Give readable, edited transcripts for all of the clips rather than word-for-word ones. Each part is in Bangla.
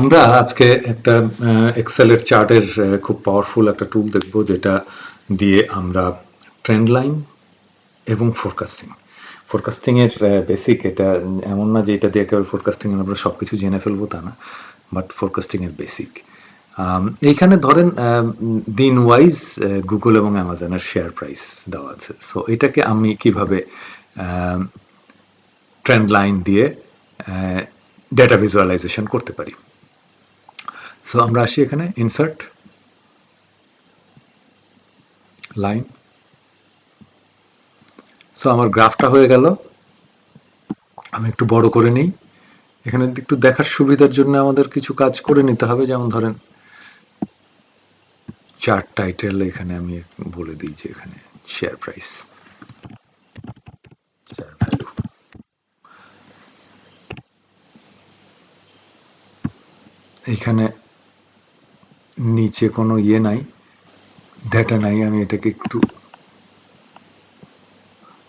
আমরা আজকে একটা এক্সেলের চার্টের খুব পাওয়ারফুল একটা টুল দেখব, যেটা দিয়ে আমরা ট্রেন্ড লাইন এবং ফোরকাস্টিং এর বেসিক। এটা এমন না যে এটা দিয়ে একেবারে ফোরকাস্টিং আমরা সবকিছু জেনে ফেলবো, তা না, বাট ফোরকাস্টিং এর বেসিক। এইখানে ধরেন দিন ওয়াইজ গুগল এবং অ্যামাজনের শেয়ার প্রাইস দেওয়া আছে। সো এটাকে আমি কিভাবে ট্রেন্ড লাইন দিয়ে ডেটা ভিজুয়ালাইজেশন করতে পারি। সো আমরা আসি এখানে ইনসার্ট লাইন। সো আমার গ্রাফটা হয়ে গেল। আমি একটু বড় করে নিই। এখানে একটু দেখার সুবিধার জন্য আমাদের কিছু কাজ করে নিতে হবে, যেমন ধরেন চার্ট টাইটেল এখানে আমি বলে দিই যে এখানে শেয়ার প্রাইস, শেয়ার ভ্যালু। এখানে নিচে কোনো ইয়ে নাই, ডেটা নাই। আমি এটাকে একটু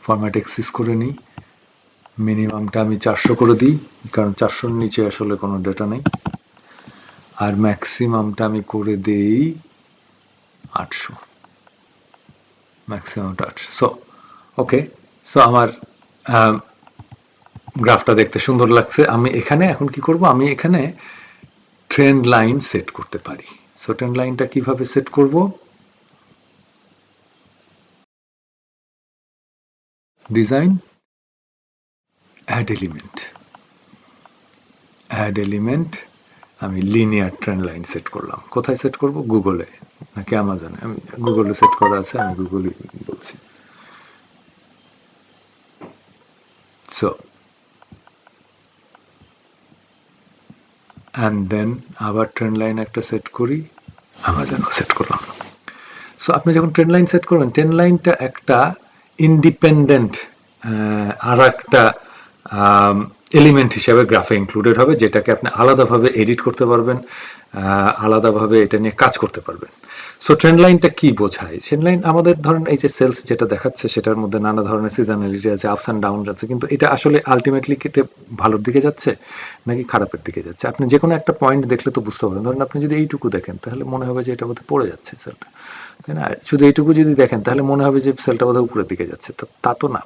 ফরম্যাট এক্সিস করে নিই। মিনিমামটা আমি 400 করে দিই, কারণ 400-র নিচে আসলে কোনো ডেটা নেই। আর ম্যাক্সিমামটা আমি করে দেই 800, ম্যাক্সিমামটা 800। সো ওকে, সো আমার গ্রাফটা দেখতে সুন্দর লাগছে। আমি এখানে এখন কি করব, আমি এখানে ট্রেন্ড লাইন সেট করতে পারি। সো ট্রেন্ড লাইনটা কিভাবে সেট করব, design, add element, add element. আমি লিনিয়ার ট্রেন্ড লাইন সেট করলাম। কোথায় সেট করব, গুগলে নাকি অ্যামাজনে? আমি গুগলে সেট করা আছে, আমি গুগলে বলছি। সো অ্যান্ড দেন আবার ট্রেন্ড লাইন একটা সেট করি, অ্যামাজনও সেট করলাম। সো আপনি যখন ট্রেন্ড লাইন সেট করবেন, ট্রেন্ড লাইনটা একটা ইন্ডিপেন্ডেন্ট আর একটা এলিমেন্ট হিসেবে গ্রাফে ইনক্লুডেড হবে, যেটাকে আপনি আলাদাভাবে এডিট করতে পারবেন, আলাদাভাবে এটা নিয়ে কাজ করতে পারবেন। সো ট্রেন্ড লাইনটা কি বোঝায়? ট্রেন্ড লাইন আমাদের ধরেন এই যে সেলস যেটা দেখাচ্ছে, সেটার মধ্যে নানা ধরনের সিজনালিটি আছে, আপস অ্যান্ড ডাউন আছে, কিন্তু এটা আসলে আলটিমেটলি কেটে ভালোর দিকে যাচ্ছে নাকি খারাপের দিকে যাচ্ছে। আপনি যে কোনো একটা পয়েন্ট দেখলে তো বুঝতে পারবেন। ধরেন আপনি যদি এইটুকু দেখেন, তাহলে মনে হবে যে এটা বোধহয় পড়ে যাচ্ছে সেলটা, তাই না? শুধু এইটুকু যদি দেখেন, তাহলে মনে হবে যে সেলটা বোধহয় উপরের দিকে যাচ্ছে। তো তা তো না।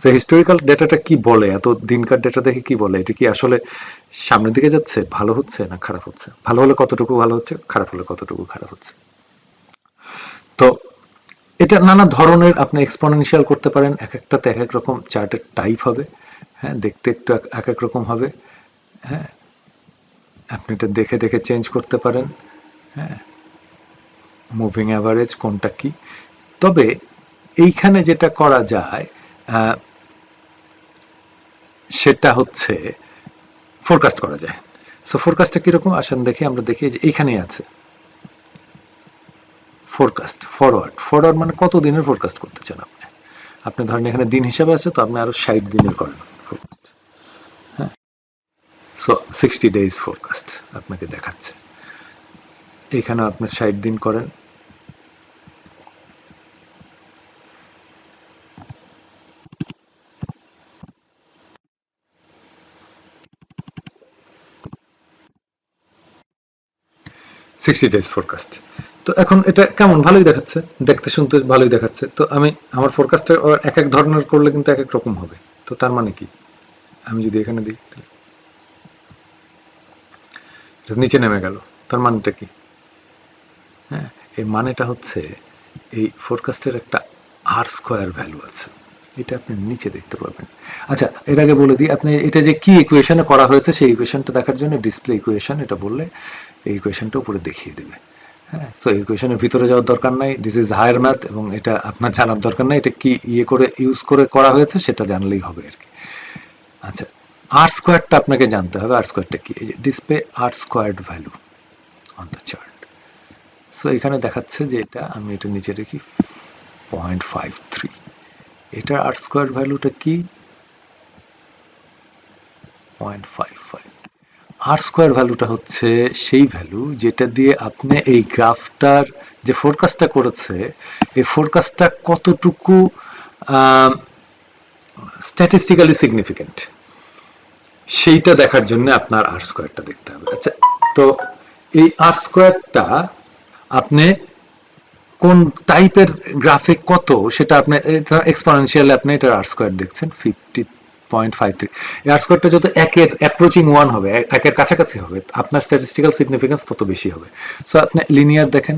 সো হিস্টোরিক্যাল ডেটাটা কি বলে, এত দিনকার ডেটা দেখে কি বলে, এটা কি আসলে সামনের দিকে যাচ্ছে, ভালো হচ্ছে না খারাপ হচ্ছে, ভালো হলে কতটুকু ভালো হচ্ছে, খারাপ হলে কতটুকু খারাপ হচ্ছে। তো এটা নানা ধরনের আপনি এক্সপোনেনশিয়াল করতে পারেন, এক একটাতে এক এক রকম চার্টের টাইপ হবে। হ্যাঁ, দেখতে একটু এক এক রকম হবে। হ্যাঁ, আপনি এটা দেখে দেখে চেঞ্জ করতে পারেন। হ্যাঁ, মুভিং অ্যাভারেজ কোনটা কি। তবে এইখানে যেটা করা যায় সেটা হচ্ছে ফোরকাস্ট করা যায়। সো ফোরকাস্টটা কিরকম আসেন দেখি, আমরা দেখি যে এইখানেই আছে ফোরকাস্ট, ফরওয়ার্ড মানে কত দিনের ফোরকাস্ট করতে চান আপনি। আপনি ধরেন এখানে দিন হিসাবে আছে, তো আপনি আরো 60 দিনের করেন ফোরকাস্ট। হ্যাঁ, সো 60 ডেজ ফোরকাস্ট আপনাকে দেখাচ্ছে। এখানে আপনি 60 দিন করেন, সিক্সটি ডেজ ফোরকাস্ট। তো এখন এটা কেমন, ভালোই দেখাচ্ছে, দেখতে শুনতে ভালোই দেখাচ্ছে। তো আমি আমার ফোরকাস্টটা এক এক ধরনের করলে কিন্তু এক এক রকম হবে। তো তার মানে কি, আমি যদি এখানে দিই, নিচে নেমে গেল, তার মানেটা কি? হ্যাঁ, এই মানেটা হচ্ছে এই ফোরকাস্টের একটা আর স্কোয়ার ভ্যালু আছে, এটা আপনি নিচে দেখতে পাবেন। আচ্ছা, এর আগে বলে দিই, আপনি এটা যে কি ইকুয়েশনে করা হয়েছে, সেই ইকুয়েশনটা দেখার জন্য ডিসপ্লে ইকুয়েশন এটা বললে এই ইকুয়েশনটা উপরে দেখিয়ে দেবে। হ্যাঁ, সো এই ইকুয়েশনের ভিতরে যাওয়ার দরকার নাই, দিস ইজ হায়ার ম্যাথ, এবং এটা আপনার জানার দরকার নাই, এটা কি ইয়ে করে ইউজ করে করা হয়েছে সেটা জানলেই হবে আর কি। আচ্ছা, আর স্কোয়ারটা আপনাকে জানতে হবে। আর স্কোয়ারটা কি? এই যে display R squared value on the chart. So এখানে দেখাচ্ছে যে এটা, আমি এটা নিচে রেখি 0.53। এটার আর স্কোয়ার ভ্যালুটা কি? 0.55। আর স্কোয়ার ভ্যালুটা হচ্ছে সেই ভ্যালু যেটা দিয়ে আপনি এই গ্রাফটার যে ফোরকাস্টটা করেছে, এই ফোরকাস্টটা কতটুকু স্ট্যাটিস্টিক্যালি সিগনিফিক্যান্ট সেইটা দেখার জন্য আপনার আর স্কোয়ারটা দেখতে হবে। আচ্ছা, তো এই আর স্কোয়ারটা আপনি কোন টাইপের গ্রাফিক কত সেটা আপনি এক্সপোনেনশিয়াল আপনি এটা আর স্কোয়ার দেখছেন 50.53 আর স্কোয়ারটা যত একের অ্যাপ্রোচিং 1 হবে, একের কাছাকাছি হবে, আপনার স্ট্যাটিস্টিক্যাল সিগনিফিকেন্স তত বেশি হবে। সো আপনি লিনিয়ার দেখেন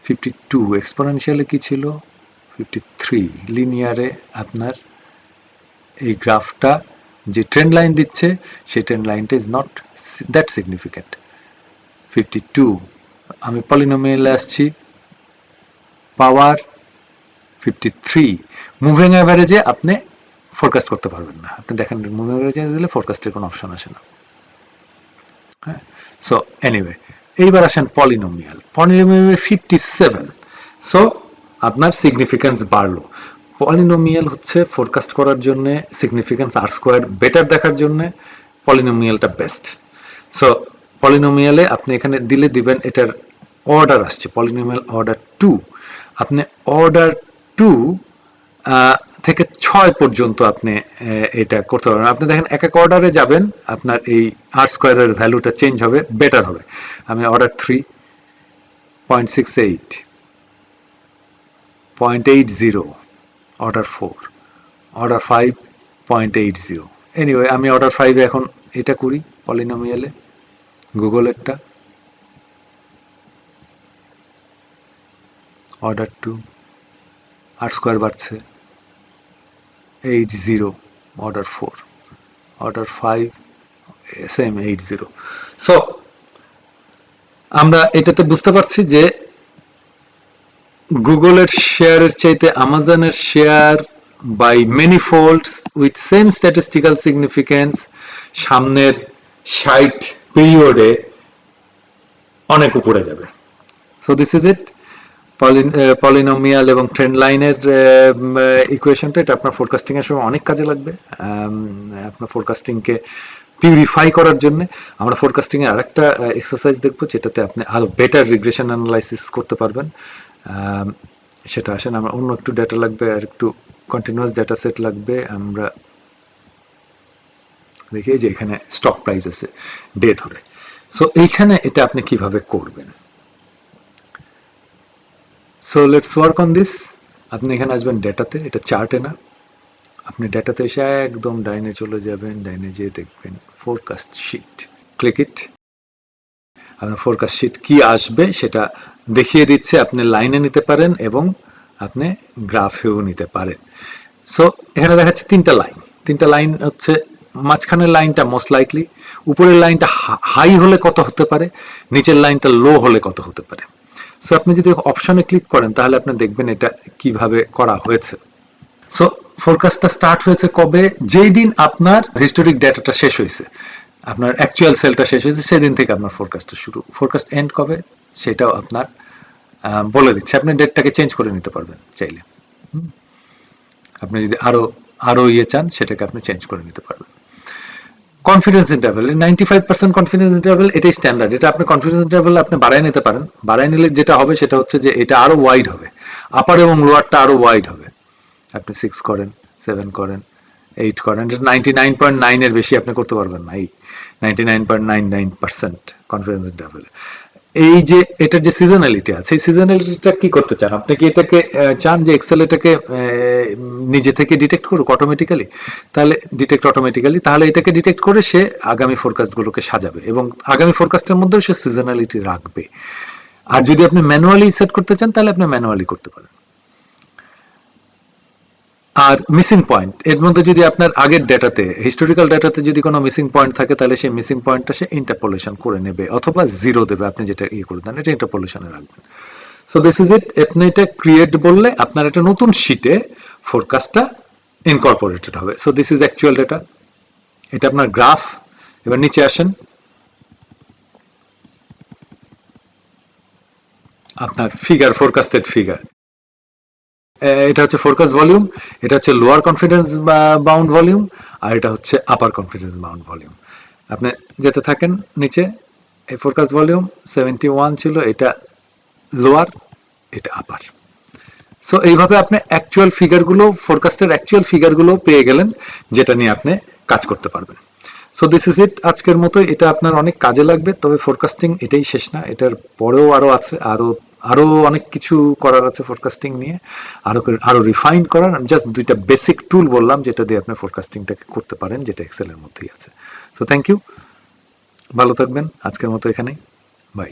52, এক্সপোনেনশিয়ালে কি ছিল 53, লিনিয়ারে আপনার এই গ্রাফটা যে ট্রেন্ড লাইন দিচ্ছে সেই ট্রেন্ড লাইনটা ইজ নট দ্যাট সিগনিফিক্যান্ট। 52 আমি পলিনোমিয়ালে আসছি, পাওয়ার 53, মুভিং অ্যাভারেজে আপনি ফোরকাস্ট করতে পারবেন না। আপনি দেখেন মুভিং অ্যাভারেজে দিলে ফোরকাস্টের কোনো অপশন আসে না। হ্যাঁ, সো এনিওয়ে এইবার আসেন পলিনোমিয়াল। 57, সো আপনার সিগনিফিকেন্স বাড়লো। পলিনোমিয়াল হচ্ছে ফোরকাস্ট করার জন্য, সিগনিফিকেন্স আর স্কোয়ার বেটার দেখার জন্য পলিনোমিয়ালটা বেস্ট। সো পলিনোমিয়ালে আপনি এখানে দিলে দিবেন, এটার অর্ডার আসছে পলিনোমিয়াল অর্ডার 2, আপনি অর্ডার 2 থেকে 6 পর্যন্ত আপনি এটা করতে পারবেন। আপনি দেখেন এক এক অর্ডারে যাবেন, আপনার এই আর স্কোয়ারের ভ্যালুটা চেঞ্জ হবে, বেটার হবে। আমি অর্ডার 3.68, 0.80, অর্ডার 4, অর্ডার 5.80। এনিওয়ে আমি অর্ডার 5 এখন এটা করি পলিনোমিয়ালে, গুগলেরটা অর্ডার 2 আর স্কোয়ার বাড়ছে 80, অর্ডার 4, অর্ডার 5 সেম 80। সো আমরা এটাতে বুঝতে পারছি যে গুগলের শেয়ারের চাইতে আমাজনের share by many folds with same statistical significance সামনের 60 পিরিয়ডে অনেক উপরে যাবে। So this is it. Polynomial এবং ট্রেন্ড লাইনের ইকুয়েশনটা, এটা আপনার ফোরকাস্টিং এর সময় অনেক কাজে লাগবে। আপনার ফোরকাস্টিংকে পিউরিফাই করার জন্য আমরা ফোরকাস্টিং এর আরেকটা এক্সারসাইজ দেখবো, যেটাতে আপনি আরো বেটার রিগ্রেশন অ্যানালাইসিস করতে পারবেন। সেটা আসেন, আমার অন্য একটু ডেটা লাগবে, আর একটু কন্টিনিউয়াস ডেটা সেট লাগবে। আমরা দেখি যে এখানে স্টক প্রাইস আছে ডে ধরে। সো এইখানে এটা আপনি কিভাবে করবেন। So let's work on this. আপনি এখানে আসবেন ডেটাতে, এটা চার্টে না, আপনি ডেটাতে এসে একদম ডাইনে চলে যাবেন, ডাইনে যেয়ে দেখবেন ফোরকাস্ট শিট, ক্লিক ইট। আপনার ফোরকাস্ট শিট কি আসবে সেটা দেখিয়ে দিচ্ছে, আপনি লাইনে নিতে পারেন এবং আপনি গ্রাফেও নিতে পারেন। সো এখানে দেখাচ্ছে তিনটা লাইন হচ্ছে, মাঝখানের লাইনটা মোস্ট লাইকলি, উপরের লাইনটা হাই হলে কত হতে পারে, নিচের লাইনটা লো হলে কত হতে পারে। সো আপনি যদি অপশনে ক্লিক করেন তাহলে আপনি দেখবেন এটা কিভাবে করা হয়েছে। সো ফোরকাস্টটা স্টার্ট হয়েছে কবে, যেই দিন আপনার হিস্টোরিক ডেটাটা শেষ হয়েছে, আপনার অ্যাকচুয়াল সেলটা শেষ হয়েছে, সেদিন থেকে আপনার ফোরকাস্টটা শুরু। ফোরকাস্ট এন্ড কবে সেটাও আপনার বলে দিচ্ছে। আপনি ডেটটাকে চেঞ্জ করে নিতে পারবেন চাইলে। আপনি যদি আরো চান সেটাকে আপনি চেঞ্জ করে নিতে পারবেন। কনফিডেন্স ইন্টারভ্যাল 95% কনফিডেন্স ইন্টারভ্যাল, এটাই স্ট্যান্ডার্ড। এটা আপনি কনফিডেন্স ইন্টারভ্যাল আপনি বাড়ায় নিতে পারেন। বাড়ায় নিলে যেটা হবে সেটা হচ্ছে যে এটা আরো ওয়াইড হবে, আপার এবং লোয়ারটা আরো ওয়াইড হবে। আপনি 6 করেন, 7 করেন, 8 করেন, 99.9 এর বেশি আপনি করতে পারবেন না। এই 99.99% কনফিডেন্স ইন্টারভ্যাল। এই যে এটার যে সিজনালিটি আছে, এই সিজনালিটিটা কি করতে চান? আপনি কি এটাকে চান যে এক্সেল এটাকে নিজে থেকে ডিটেক্ট করুক অটোমেটিক্যালি? তাহলে ডিটেক্ট অটোমেটিক্যালি, তাহলে এটাকে ডিটেক্ট করে সে আগামী ফোরকাস্ট গুলোকে সাজাবে এবং আগামী ফোরকাস্টের মধ্যেও সে সিজনালিটি রাখবে। আর যদি আপনি ম্যানুয়ালি সেট করতে চান তাহলে আপনি ম্যানুয়ালি করতে পারেন। আর মিসিং পয়েন্ট, এর মধ্যে যদি আপনার আগের ডেটাতে, হিস্টোরিক্যাল ডেটাতে যদি কোনো মিসিং পয়েন্ট থাকে তাহলে সেই মিসিং পয়েন্টটা সে ইন্টারপোলেশন করে নেবে অথবা জিরো দেবে, আপনি যেটা করে দেন এটা ইন্টারপোলেশনে রাখবেন। সো দিস ইজ ইট। আপনি এটা ক্রিয়েট বললে আপনার একটা নতুন শিটে ফোরকাস্টটা ইনকর্পোরেটেড হবে। So this is actual data, এটা আপনার গ্রাফ। এবার নিচে আসেন, আপনার ফিগার, ফোরকাস্টেড ফিগার। এটা হচ্ছে ফোরকাস্ট ভলিউম, এটা হচ্ছে লোয়ার কনফিডেন্স বাউন্ড ভলিউম, আর এটা হচ্ছে আপার কনফিডেন্স বাউন্ড ভলিউম। আপনি যেতে থাকেন নিচে, এই ফোরকাস্ট ভলিউম 71 ছিল, এটা লোয়ার, এটা আপার। সো এইভাবে আপনি অ্যাকচুয়াল ফিগারগুলো, ফোরকাস্টের অ্যাকচুয়াল ফিগারগুলো পেয়ে গেলেন, যেটা নিয়ে আপনি কাজ করতে পারবেন। সো দিস ইজ ইট আজকের মতো। এটা আপনার অনেক কাজে লাগবে, তবে ফোরকাস্টিং এটাই শেষ না, এটার পরেও আরো আছে, আরো অনেক কিছু করার আছে ফোরকাস্টিং নিয়ে, আরো রিফাইন করার। আমি জাস্ট দুইটা বেসিক টুল বললাম যেটা দিয়ে আপনি ফোরকাস্টিংটাকে করতে পারেন, যেটা এক্সেলের মধ্যেই আছে। সো থ্যাংক ইউ, ভালো থাকবেন, আজকের মতো এখানেই, বাই।